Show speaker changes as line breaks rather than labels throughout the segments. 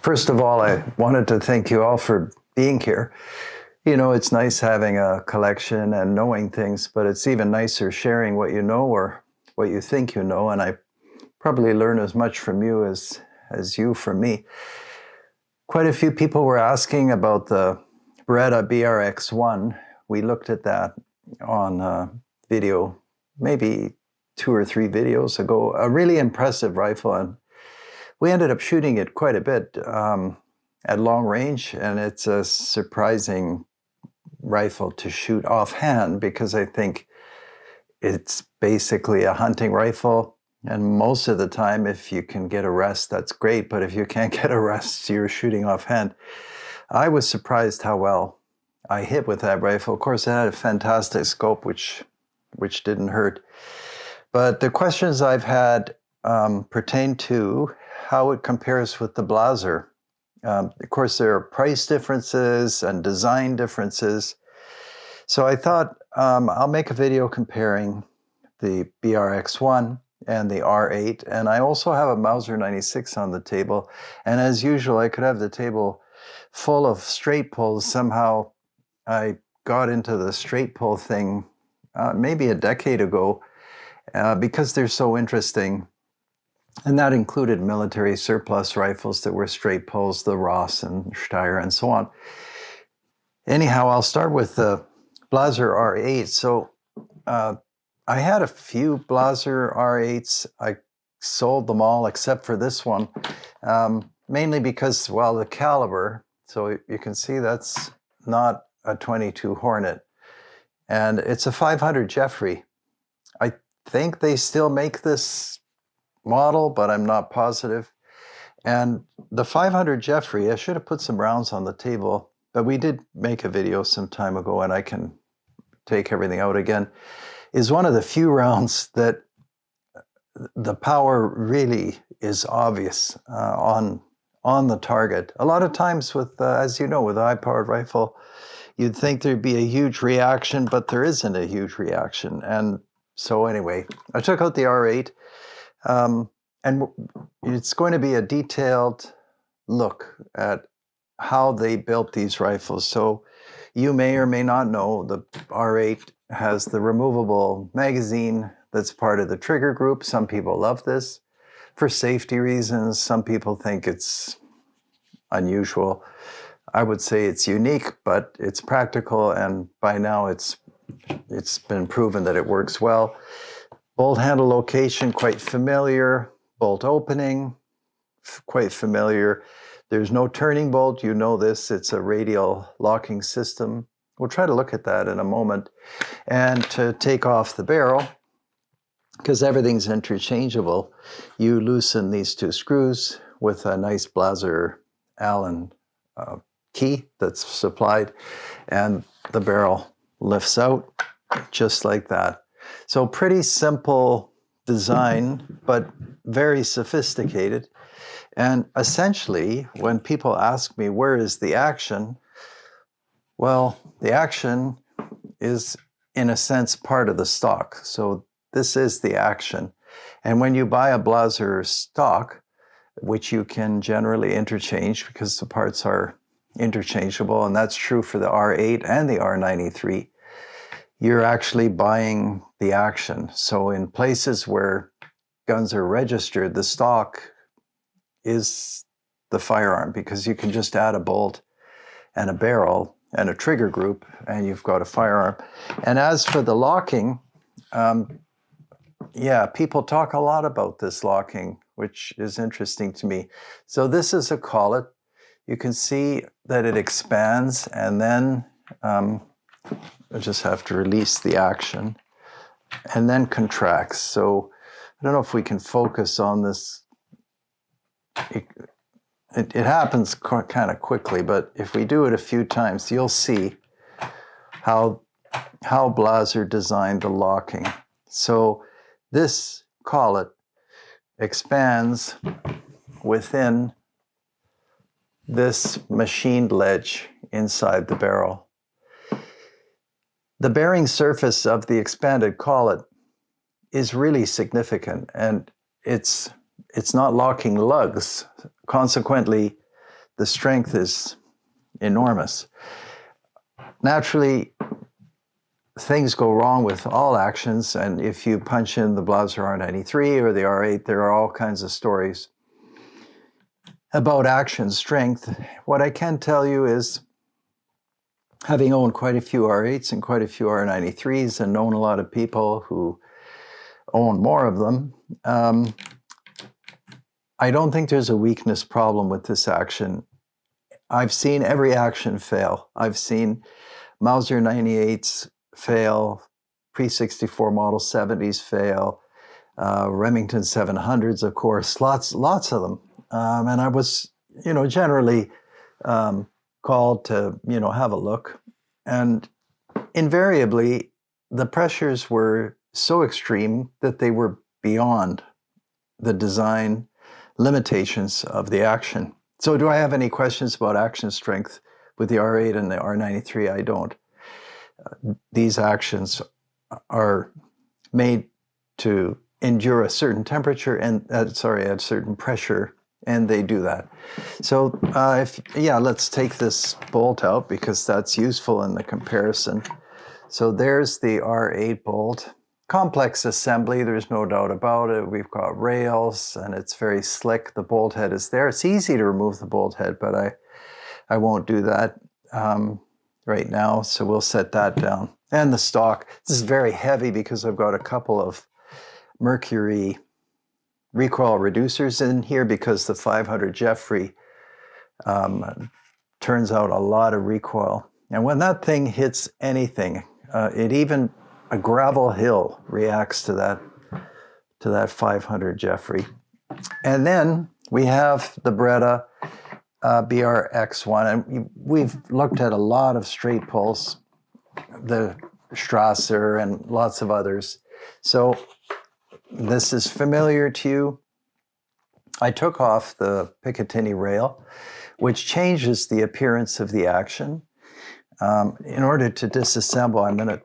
First of all, I wanted to thank you all for being here. You know, it's nice having a collection and knowing things, but it's even nicer sharing what you know or what you think you know, and I probably learn as much from you as you from me. Quite a few people were asking about the Beretta BRX1. We looked at that on video, maybe 2 or 3 videos ago. A really impressive rifle, and we ended up shooting it quite a bit at long range, and it's a surprising rifle to shoot offhand because I think it's basically a hunting rifle. And most of the time, if you can get a rest, that's great. But if you can't get a rest, you're shooting offhand. I was surprised how well I hit with that rifle. Of course, it had a fantastic scope, which didn't hurt. But the questions I've had pertain to how it compares with the Blaser. Of course, there are price differences and design differences. So I thought I'll make a video comparing the BRX1 and the R8. And I also have a Mauser 96 on the table. And as usual, I could have the table full of straight pulls. Somehow I got into the straight pull thing maybe a decade ago because they're so interesting. And that included military surplus rifles that were straight pulls, the Ross and Steyr and so on. Anyhow, I'll start with the Blaser R8. So I had a few Blaser R8s. I sold them all except for this one, mainly because, well, the caliber. So you can see that's not a 22 Hornet. And it's a 500 Jeffrey. I think they still make this model, but I'm not positive. And the 500 Jeffrey, I should have put some rounds on the table, but we did make a video some time ago, and I can take everything out again, is one of the few rounds that the power really is obvious on the target. A lot of times with, as you know, with a high-powered rifle, you'd think there'd be a huge reaction, but there isn't a huge reaction. And so anyway, I took out the R8. And it's going to be a detailed look at how they built these rifles. So you may or may not know the R8 has the removable magazine that's part of the trigger group. Some people love this for safety reasons. Some people think it's unusual. I would say it's unique, but it's practical, and by now it's been proven that it works well. Bolt handle location, quite familiar. Bolt opening, quite familiar. There's no turning bolt. You know this. It's a radial locking system. We'll try to look at that in a moment. And to take off the barrel, because everything's interchangeable, you loosen these 2 screws with a nice Blaser Allen key that's supplied, and the barrel lifts out just like that. So pretty simple design, but very sophisticated. And essentially, when people ask me, where is the action? Well, the action is, in a sense, part of the stock. So this is the action. And when you buy a Blaser stock, which you can generally interchange because the parts are interchangeable, and that's true for the R8 and the R93, you're actually buying the action. So in places where guns are registered, the stock is the firearm, because you can just add a bolt and a barrel and a trigger group, and you've got a firearm. And as for the locking, yeah, people talk a lot about this locking, which is interesting to me. So this is a collet. You can see that it expands, and then I just have to release the action, and then contracts. So I don't know if we can focus on this. It happens kind of quickly, but if we do it a few times, you'll see how Blaser designed the locking. So this collet expands within this machined ledge inside the barrel. The bearing surface of the expanded collet is really significant, and it's not locking lugs. Consequently, the strength is enormous. Naturally, things go wrong with all actions, and if you punch in the Blaser R93 or the R8, there are all kinds of stories about action strength. What I can tell you is, having owned quite a few R8s and quite a few R93s and known a lot of people who own more of them, I don't think there's a weakness problem with this action. I've seen every action fail. I've seen Mauser 98s fail, pre-64 Model 70s fail, Remington 700s, of course, lots of them. And I was, generally called to, have a look. And invariably, the pressures were so extreme that they were beyond the design limitations of the action. So do I have any questions about action strength with the R8 and the R93? I don't. These actions are made to endure a certain temperature and, at certain pressure, and they do that. So let's take this bolt out because that's useful in the comparison. So there's the R8 bolt. Complex assembly, there's no doubt about it. We've got rails and it's very slick. The bolt head is there. It's easy to remove the bolt head, but I won't do that right now. So we'll set that down. And the stock, this is very heavy because I've got a couple of mercury recoil reducers in here because the 500 Jeffrey turns out a lot of recoil. And when that thing hits anything, a gravel hill reacts to that 500 Jeffrey. And then we have the Beretta BRX1, and we've looked at a lot of straight pulse, the Strasser and lots of others. So this is familiar to you. I took off the Picatinny rail, which changes the appearance of the action. In order to disassemble,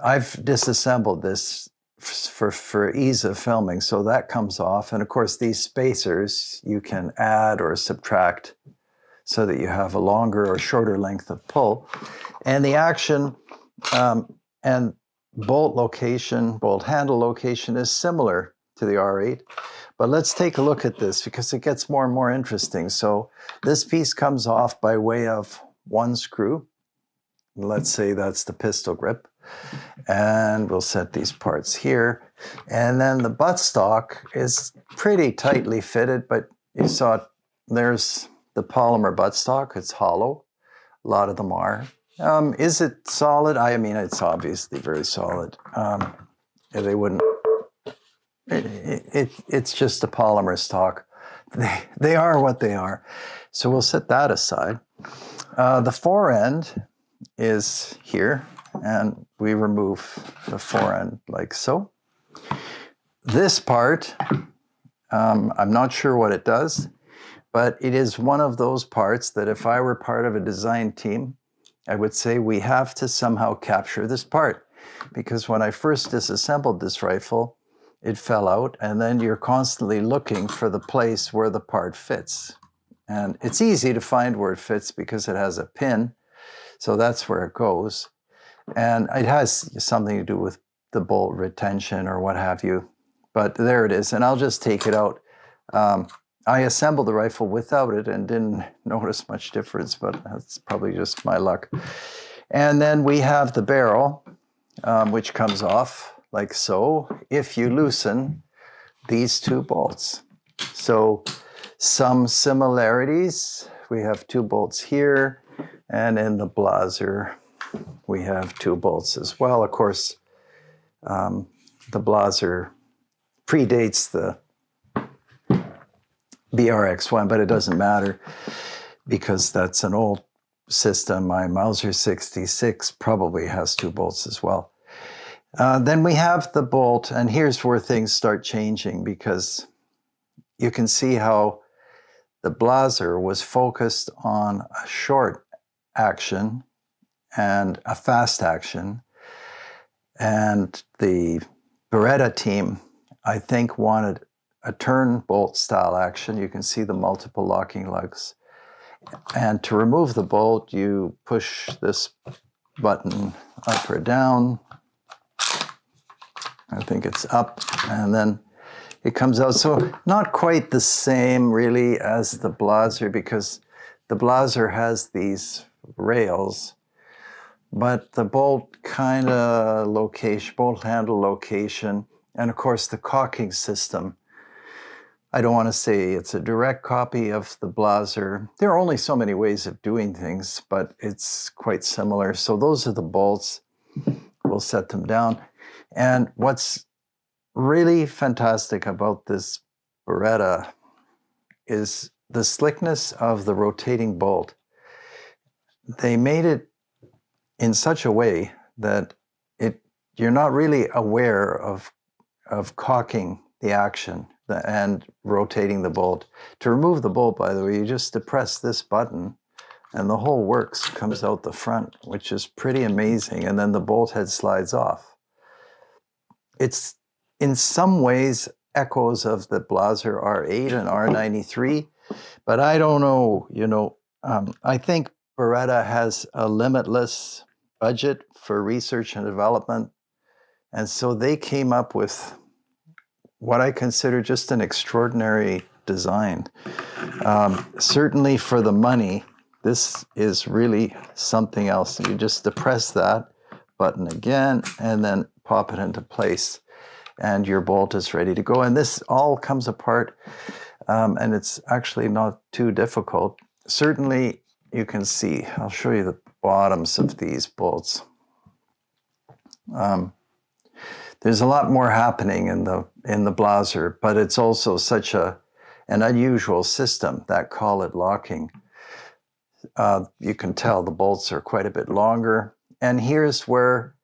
I've disassembled this for ease of filming, so that comes off. And of course, these spacers you can add or subtract so that you have a longer or shorter length of pull. And the action and bolt handle location is similar to the R8. But let's take a look at this because it gets more and more interesting. So this piece comes off by way of one screw. Let's say that's the pistol grip. And we'll set these parts here. And then the buttstock is pretty tightly fitted, but you saw there's the polymer buttstock. It's hollow. A lot of them are. Is it solid? It's obviously very solid. They wouldn't. It's just a polymer stock. They are what they are. So we'll set that aside. The fore end is here, and we remove the fore end like so. This part, I'm not sure what it does, but it is one of those parts that if I were part of a design team, I would say we have to somehow capture this part, because when I first disassembled this rifle, it fell out, and then you're constantly looking for the place where the part fits. And it's easy to find where it fits because it has a pin, so that's where it goes. And it has something to do with the bolt retention or what have you, but there it is, and I'll just take it out. I assembled the rifle without it and didn't notice much difference, but that's probably just my luck. And then we have the barrel, which comes off like so if you loosen these two bolts. So some similarities. We have two bolts here, and in the Blaser we have two bolts as well. Of course, the Blaser predates the BRX1, but it doesn't matter because that's an old system. My Mauser 66 probably has two bolts as well. Then we have the bolt, and here's where things start changing, because you can see how the Blaser was focused on a short action and a fast action, and the Beretta team, I think, wanted a turn bolt style action. You can see the multiple locking lugs. And to remove the bolt, you push this button up or down. I think it's up, and then it comes out. So not quite the same really as the Blaser, because the Blaser has these rails, but the bolt kind of location, bolt handle location, and of course the caulking system. I don't want to say it's a direct copy of the Blaser. There are only so many ways of doing things, but it's quite similar. So those are the bolts. We'll set them down. And what's really fantastic about this Beretta is the slickness of the rotating bolt. They made it in such a way that you're not really aware of caulking the action and rotating the bolt. To remove the bolt, by the way, you just depress this button and the whole works comes out the front, which is pretty amazing. And then the bolt head slides off. It's in some ways echoes of the Blaser R8 and R93, but I don't know, I think Beretta has a limitless budget for research and development. And so they came up with what I consider just an extraordinary design. Certainly for the money, this is really something else. You just depress that button again and then pop it into place and your bolt is ready to go. And this all comes apart and it's actually not too difficult. Certainly you can see, I'll show you the bottoms of these bolts. There's a lot more happening in the Blaser, but it's also such an unusual system, that collet locking. You can tell the bolts are quite a bit longer. And here's where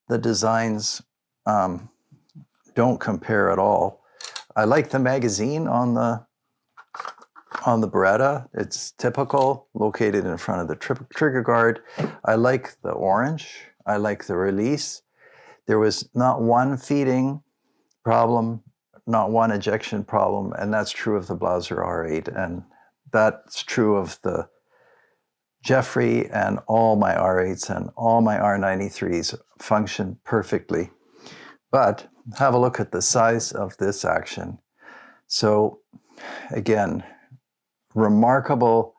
the designs don't compare at all. I like the magazine on the Beretta. It's typical, located in front of the trigger guard. I like the orange. I like the release. There was not one feeding problem, not one ejection problem, and that's true of the Blaser R8, and that's true of the Jeffrey, and all my R8s and all my R93s function perfectly. But have a look at the size of this action. So again, remarkable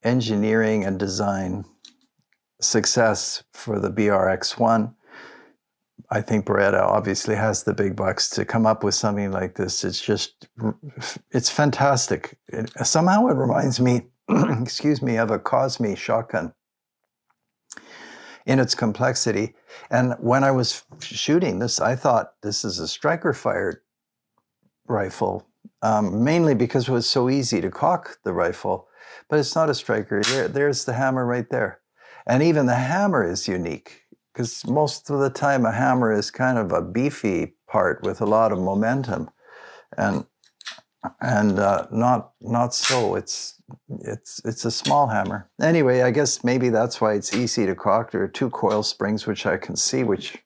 engineering and design success for the BRX1. I think Beretta obviously has the big bucks to come up with something like this. It's fantastic. Somehow it reminds me, excuse me, of a Cosme shotgun in its complexity. And when I was shooting this, I thought this is a striker-fired rifle, mainly because it was so easy to cock the rifle. But it's not a striker. There's the hammer right there. And even the hammer is unique, because most of the time a hammer is kind of a beefy part with a lot of momentum, and not so. It's a small hammer. Anyway, I guess maybe that's why it's easy to cock. There are two coil springs, which I can see, which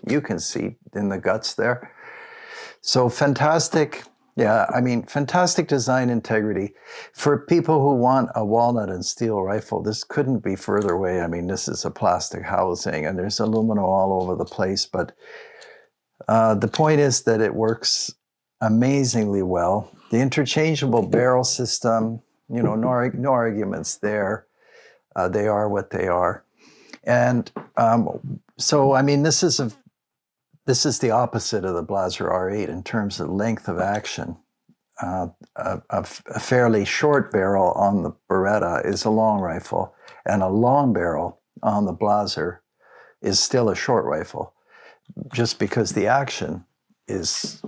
you can see in the guts there. So fantastic. Yeah, I mean, fantastic design integrity. For people who want a walnut and steel rifle, this couldn't be further away. I mean, this is a plastic housing and there's aluminum all over the place, but the point is that it works amazingly well. The interchangeable barrel system, no arguments there. They are what they are. And so, I mean, this is the opposite of the Blaser R8 in terms of length of action. A fairly short barrel on the Beretta is a long rifle, and a long barrel on the Blaser is still a short rifle, just because the action is,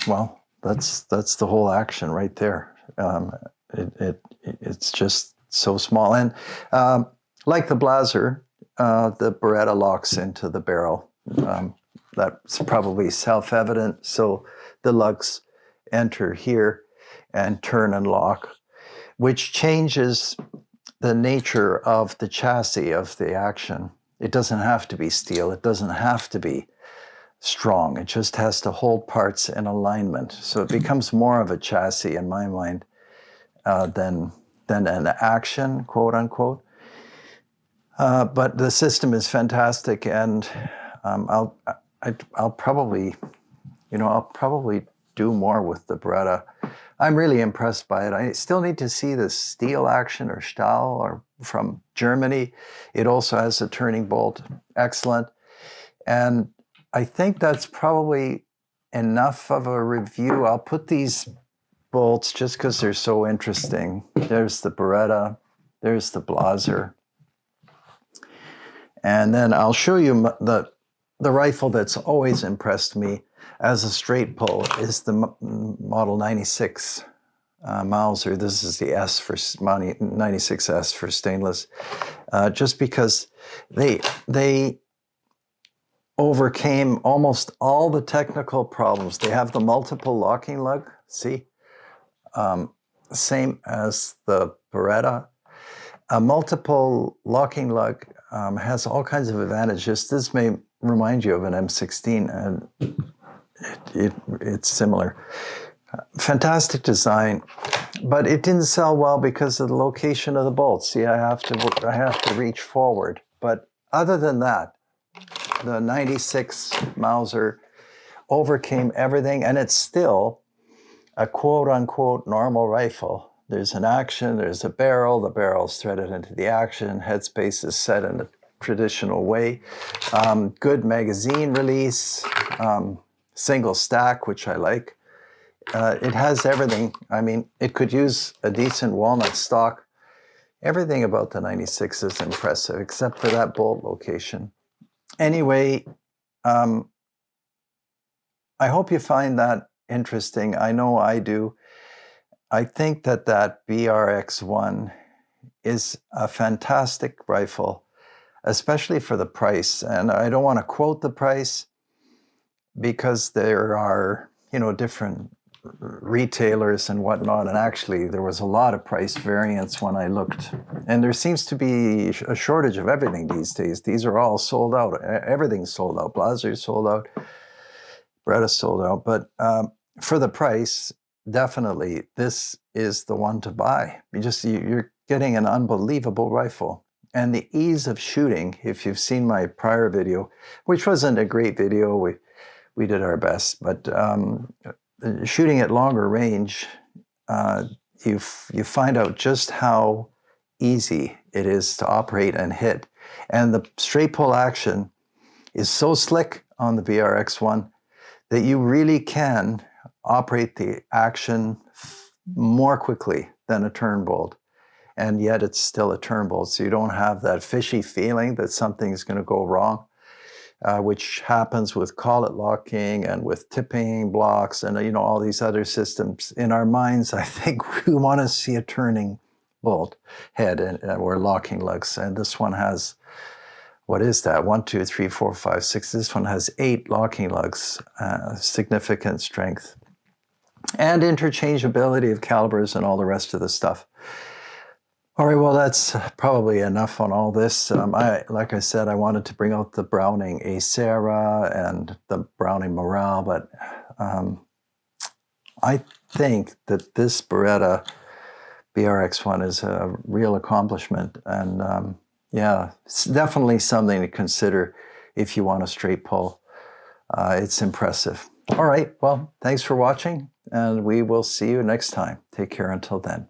well, that's the whole action right there. It's just so small. And like the Blaser, the Beretta locks into the barrel. That's probably self-evident. So the lugs enter here and turn and lock, which changes the nature of the chassis of the action. It doesn't have to be steel. It doesn't have to be strong. It just has to hold parts in alignment. So it becomes more of a chassis in my mind than than an action, quote unquote. But the system is fantastic, and I'll probably, I'll probably do more with the Beretta. I'm really impressed by it. I still need to see the steel action or Stahl or from Germany. It also has a turning bolt, excellent. And I think that's probably enough of a review. I'll put these bolts just because they're so interesting. There's the Beretta, there's the Blaser. And then I'll show you the rifle that's always impressed me as a straight pull is the Model 96 Mauser. This is the S for 96S for stainless, just because they overcame almost all the technical problems. They have the multiple locking lug, see? Same as the Beretta. A multiple locking lug has all kinds of advantages. This may remind you of an M16, and it's similar. Fantastic design, but it didn't sell well because of the location of the bolts. See, I have to reach forward. But other than that, the 96 Mauser overcame everything, and it's still a quote-unquote normal rifle. There's an action, there's a barrel, the barrel's threaded into the action, headspace is set in the traditional way. Good magazine release, single stack, which I like. It has everything. I mean, it could use a decent walnut stock. Everything about the 96 is impressive, except for that bolt location. Anyway, I hope you find that interesting. I know I do. I think that BRX1 is a fantastic rifle, especially for the price. And I don't want to quote the price because there are, different retailers and whatnot. And actually, there was a lot of price variance when I looked. And there seems to be a shortage of everything these days. These are all sold out. Everything's sold out. Blaser's sold out. Beretta's sold out. But for the price, definitely, this is the one to buy. You're getting an unbelievable rifle. And the ease of shooting, if you've seen my prior video, which wasn't a great video, we did our best, but shooting at longer range, you find out just how easy it is to operate and hit. And the straight pull action is so slick on the BRX1 that you really can operate the action more quickly than a turn bolt. And yet it's still a turn bolt, so you don't have that fishy feeling that something's going to go wrong, which happens with collet locking and with tipping blocks and all these other systems. In our minds, I think we want to see a turning bolt head or locking lugs, and this one has, what is that? 1, 2, 3, 4, 5, 6. This one has 8 locking lugs, significant strength, and interchangeability of calibers and all the rest of the stuff. All right, well, that's probably enough on all this. Like I said, I wanted to bring out the Browning Acera and the Browning Morale, but I think that this Beretta BRX1 is a real accomplishment. And yeah, it's definitely something to consider if you want a straight pull. It's impressive. All right, well, thanks for watching, and we will see you next time. Take care until then.